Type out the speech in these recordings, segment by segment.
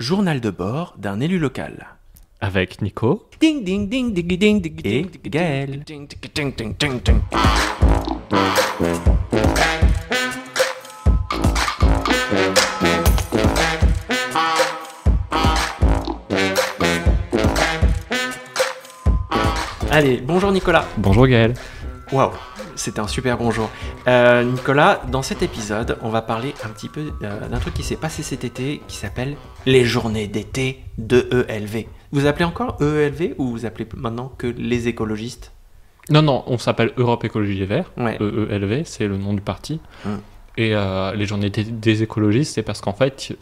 Journal de bord d'un élu local. Avec Nico Ding ding ding ding ding ding et Gaël. Allez, bonjour Nicolas. Bonjour Gaël. Waouh, c'était un super bonjour. Nicolas, dans cet épisode, on va parler un petit peu d'un truc qui s'est passé cet été qui s'appelle les journées d'été de EELV. Vous appelez encore EELV ou vous appelez maintenant que les écologistes ? Non, on s'appelle Europe Écologie Les Verts, Ouais. EELV, c'est le nom du parti. Et Et les journées des écologistes, c'est parce qu'en fait,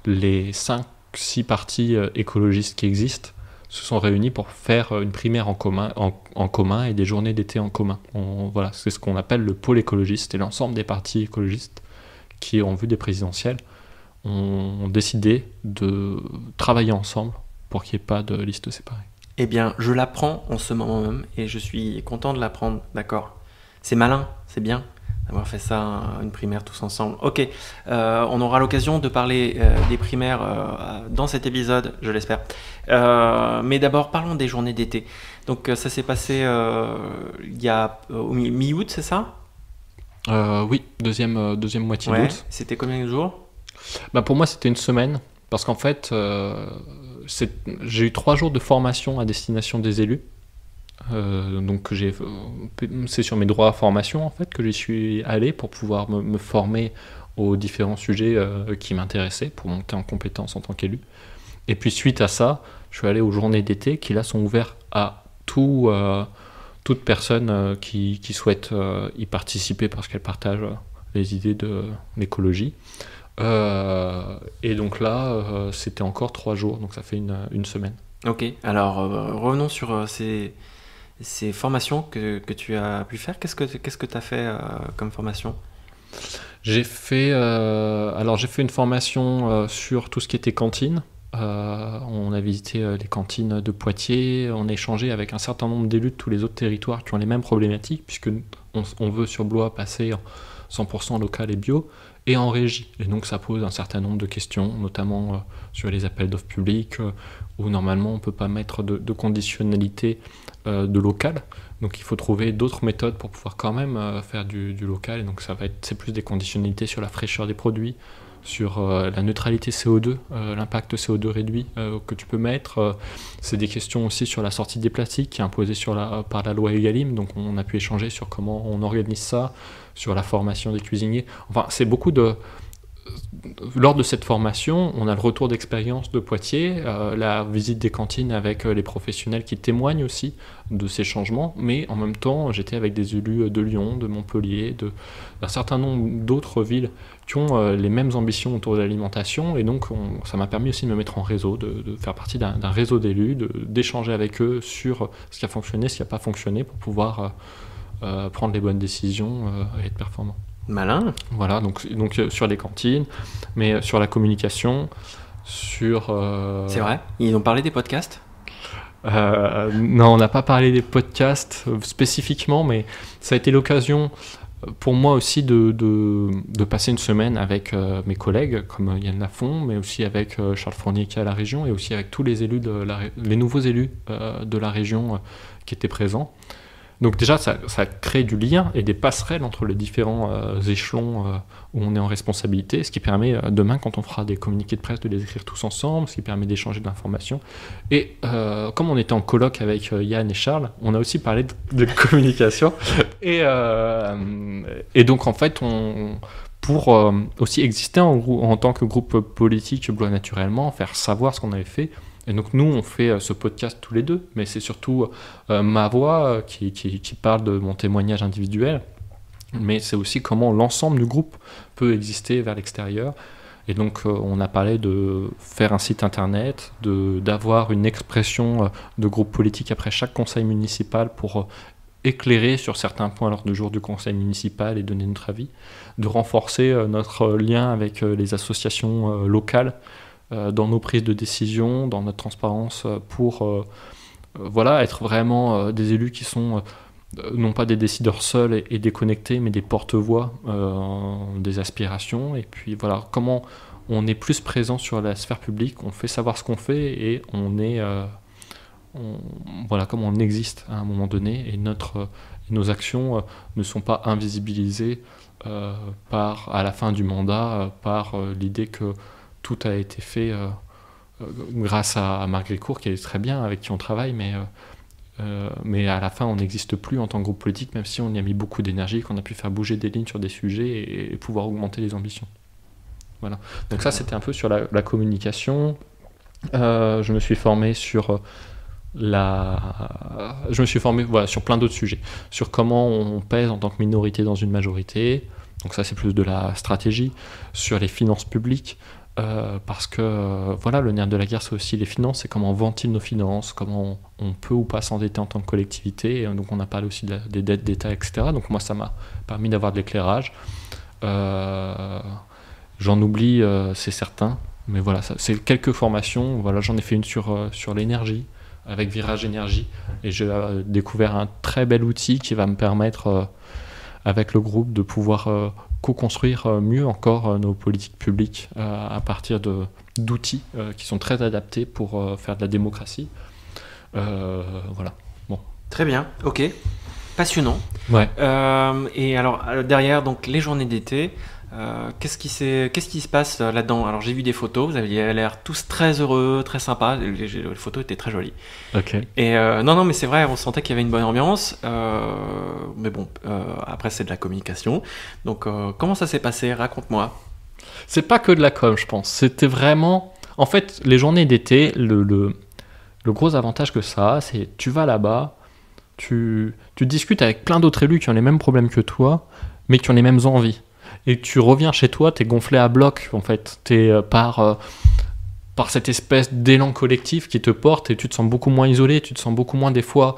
les 5-6 partis écologistes qui existent se sont réunis pour faire une primaire en commun et des journées d'été en commun. Voilà, c'est ce qu'on appelle le pôle écologiste. Et l'ensemble des partis écologistes qui ont vu des présidentielles ont décidé de travailler ensemble pour qu'il n'y ait pas de liste séparée. Eh bien, je l'apprends en ce moment même et je suis content de l'apprendre, d'accord. C'est malin, c'est bien d'avoir fait ça, une primaire tous ensemble. Ok, on aura l'occasion de parler des primaires dans cet épisode, je l'espère. Mais d'abord, parlons des journées d'été. Donc ça s'est passé il y a au mi-août, c'est ça ? Oui, deuxième moitié Ouais. d'août. C'était combien de jours ? Pour moi, c'était une semaine, parce qu'en fait, j'ai eu 3 jours de formation à destination des élus. Donc c'est sur mes droits à formation en fait que j'y suis allé pour pouvoir me former aux différents sujets qui m'intéressaient pour monter en compétence en tant qu'élu. Et puis suite à ça, je suis allé aux journées d'été qui là sont ouvertes à toute personne qui souhaite y participer parce qu'elle partage les idées de l'écologie. Et donc là, c'était encore 3 jours, donc ça fait une semaine. Ok, alors revenons sur ces formations que tu as pu faire. Qu'est-ce que tu as fait comme formation ? J'ai fait une formation sur tout ce qui était cantine. On a visité les cantines de Poitiers, on a échangé avec un certain nombre d'élus de tous les autres territoires qui ont les mêmes problématiques, puisque on veut sur Blois passer en 100% local et bio, et en régie. Et donc ça pose un certain nombre de questions, notamment sur les appels d'offres publics, où normalement on ne peut pas mettre de conditionnalité de local. Donc il faut trouver d'autres méthodes pour pouvoir quand même faire du local. Et donc c'est plus des conditionnalités sur la fraîcheur des produits, sur la neutralité CO2, l'impact CO2 réduit que tu peux mettre. C'est des questions aussi sur la sortie des plastiques qui est imposée par la loi Egalim. Donc on a pu échanger sur comment on organise ça, sur la formation des cuisiniers. Enfin, c'est beaucoup de... Lors de cette formation, on a le retour d'expérience de Poitiers, la visite des cantines avec les professionnels qui témoignent aussi de ces changements, mais en même temps, j'étais avec des élus de Lyon, de Montpellier, d'un certain nombre d'autres villes qui ont les mêmes ambitions autour de l'alimentation, et donc ça m'a permis aussi de me mettre en réseau, de faire partie d'un réseau d'élus, d'échanger avec eux sur ce qui a fonctionné, ce qui n'a pas fonctionné, pour pouvoir prendre les bonnes décisions et être performant. Malin. Voilà, donc sur les cantines, mais sur la communication, sur... C'est vrai ? Ils ont parlé des podcasts ? Non, on n'a pas parlé des podcasts spécifiquement, mais ça a été l'occasion pour moi aussi de passer une semaine avec mes collègues, comme Yann Lafont, mais aussi avec Charles Fournier qui est à la région, et aussi avec tous les élus les nouveaux élus de la région qui étaient présents. Donc déjà, ça crée du lien et des passerelles entre les différents échelons où on est en responsabilité, ce qui permet demain, quand on fera des communiqués de presse, de les écrire tous ensemble, ce qui permet d'échanger de l'information. Et comme on était en colloque avec Yann et Charles, on a aussi parlé de communication. Et donc en fait, pour aussi exister en tant que groupe politique Blois Naturellement, faire savoir ce qu'on avait fait. Et donc nous, on fait ce podcast tous les deux, mais c'est surtout ma voix qui parle de mon témoignage individuel, mais c'est aussi comment l'ensemble du groupe peut exister vers l'extérieur. Et donc on a parlé de faire un site internet, d'avoir une expression de groupe politique après chaque conseil municipal pour éclairer sur certains points lors du jour du conseil municipal et donner notre avis, de renforcer notre lien avec les associations locales, dans nos prises de décision, dans notre transparence, pour être vraiment des élus qui sont non pas des décideurs seuls et déconnectés, mais des porte-voix des aspirations. Et puis voilà, comment on est plus présent sur la sphère publique, on fait savoir ce qu'on fait et voilà, comme on existe à un moment donné, et nos actions ne sont pas invisibilisées à la fin du mandat par l'idée que tout a été fait grâce à Marc Grécourt, qui est très bien, avec qui on travaille, mais à la fin on n'existe plus en tant que groupe politique, même si on y a mis beaucoup d'énergie, qu'on a pu faire bouger des lignes sur des sujets et pouvoir augmenter les ambitions. Voilà. Donc ça, c'était un peu sur la communication. Je me suis formé sur voilà, sur plein d'autres sujets, sur comment on pèse en tant que minorité dans une majorité. Donc ça, c'est plus de la stratégie. Sur les finances publiques, parce que voilà, le nerf de la guerre, c'est aussi les finances, c'est comment on ventile nos finances, comment on peut ou pas s'endetter en tant que collectivité. Et donc on a parlé aussi des dettes d'État, etc. Donc moi, ça m'a permis d'avoir de l'éclairage. J'en oublie, c'est certain, mais voilà, c'est quelques formations. Voilà, j'en ai fait une sur l'énergie, avec Virage Énergie, et j'ai découvert un très bel outil qui va me permettre, avec le groupe, de pouvoir co-construire mieux encore nos politiques publiques à partir d'outils qui sont très adaptés pour faire de la démocratie. Voilà. Bon. Très bien, ok. Passionnant. Ouais. Et alors, derrière, donc, les journées d'été, qu'est-ce qui se passe là-dedans? Alors, j'ai vu des photos, vous aviez l'air tous très heureux, très sympas, les photos étaient très jolies. Ok. Et non, mais c'est vrai, on sentait qu'il y avait une bonne ambiance, mais bon, après c'est de la communication. Donc, comment ça s'est passé? Raconte-moi. C'est pas que de la com, je pense. C'était vraiment... En fait, les journées d'été, le gros avantage que ça a, c'est tu vas là-bas, tu discutes avec plein d'autres élus qui ont les mêmes problèmes que toi, mais qui ont les mêmes envies. Et tu reviens chez toi, t'es gonflé à bloc, en fait. T'es par cette espèce d'élan collectif qui te porte, et tu te sens beaucoup moins isolé, tu te sens beaucoup moins des fois,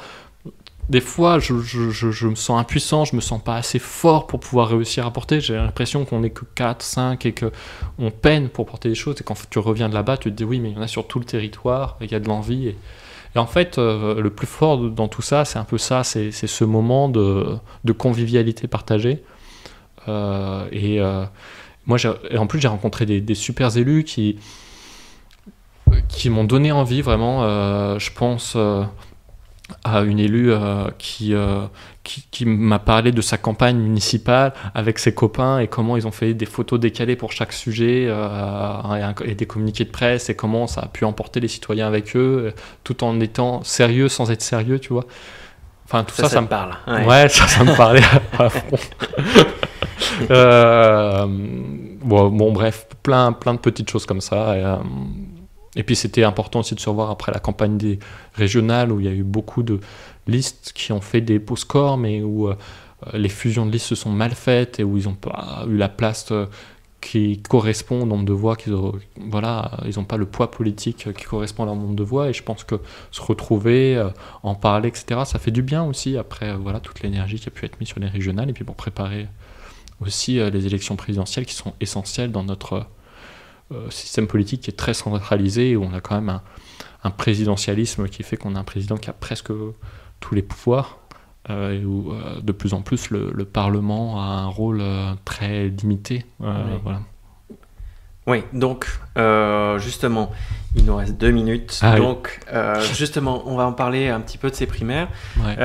je me sens impuissant, je me sens pas assez fort pour pouvoir réussir à porter. J'ai l'impression qu'on n'est que 4, 5 et qu'on peine pour porter des choses. Et quand tu reviens de là-bas, tu te dis oui, mais il y en a sur tout le territoire, il y a de l'envie. Et en fait, le plus fort dans tout ça, c'est un peu ça, c'est ce moment de convivialité partagée. Moi, en plus, j'ai rencontré des super élus qui m'ont donné envie, vraiment. Je pense à une élue qui m'a parlé de sa campagne municipale avec ses copains et comment ils ont fait des photos décalées pour chaque sujet et des communiqués de presse, et comment ça a pu emporter les citoyens avec eux tout en étant sérieux sans être sérieux, tu vois. Enfin, tout ça me parle. Ouais, ça me parlait à fond. Bon, bref, plein de petites choses comme ça. Et puis c'était important aussi de se revoir après la campagne des régionales, où il y a eu beaucoup de listes qui ont fait des beaux scores, mais où les fusions de listes se sont mal faites et où ils n'ont pas eu la place qui correspond au nombre de voix. Ils n'ont pas le poids politique qui correspond à leur nombre de voix. Et je pense que se retrouver, en parler, etc., ça fait du bien aussi après toute l'énergie qui a pu être mise sur les régionales, et puis pour préparer aussi les élections présidentielles qui sont essentielles dans notre système politique qui est très centralisé, où on a quand même un présidentialisme qui fait qu'on a un président qui a presque tous les pouvoirs, et où de plus en plus le Parlement a un rôle très limité. Oui. Voilà. Oui, donc justement, il nous reste 2 minutes. Donc justement, on va en parler un petit peu de ces primaires. Ouais.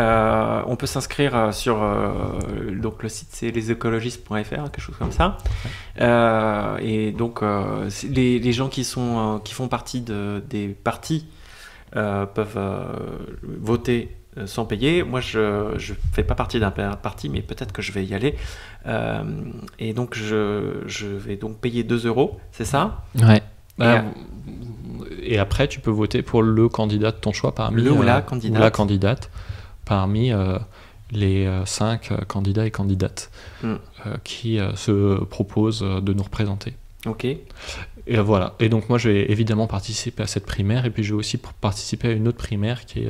On peut s'inscrire sur donc le site, c'est lesécologistes.fr, quelque chose comme ça. Ouais. Et donc les gens qui font partie des partis peuvent voter sans payer. Moi, je fais pas partie d'un parti, mais peut-être que je vais y aller. Et donc, je vais donc payer 2 €, c'est ça? Ouais. Et après, tu peux voter pour le candidat de ton choix parmi ou la candidate parmi les 5 candidats et candidates qui se proposent de nous représenter. Ok. Et voilà. Et donc, moi, je vais évidemment participer à cette primaire, et puis je vais aussi participer à une autre primaire qui est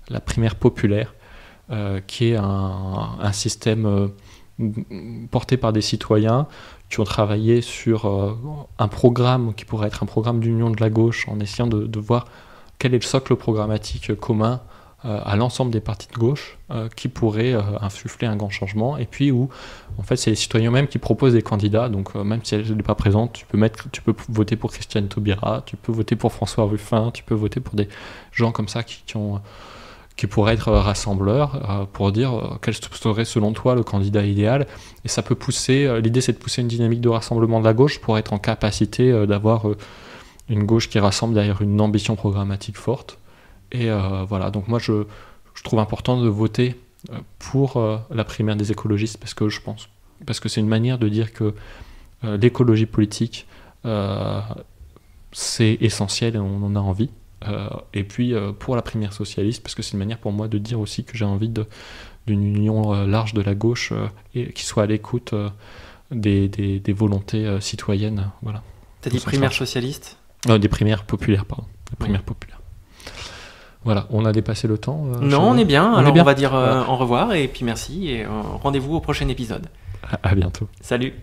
la primaire populaire, qui est un système porté par des citoyens qui ont travaillé sur un programme qui pourrait être un programme d'union de la gauche, en essayant de voir quel est le socle programmatique commun à l'ensemble des partis de gauche qui pourraient insuffler un grand changement, et puis où en fait c'est les citoyens eux-mêmes qui proposent des candidats, donc même si elle n'est pas présente, tu peux voter pour Christiane Taubira, tu peux voter pour François Ruffin, tu peux voter pour des gens comme ça qui pourraient être rassembleurs pour dire quel serait selon toi le candidat idéal, et ça peut pousser, l'idée c'est de pousser une dynamique de rassemblement de la gauche pour être en capacité d'avoir une gauche qui rassemble derrière une ambition programmatique forte. Et voilà, donc moi je trouve important de voter pour la primaire des écologistes parce que c'est une manière de dire que l'écologie politique c'est essentiel et on en a envie. Et puis pour la primaire socialiste parce que c'est une manière pour moi de dire aussi que j'ai envie d'une union large de la gauche et qui soit à l'écoute des volontés citoyennes. Voilà. T'as dit primaire socialiste ? Des primaires populaires, pardon. Des primaires populaires. Voilà, on a dépassé le temps. Non, on est bien. Alors on va dire au revoir et puis merci et rendez-vous au prochain épisode. À bientôt. Salut.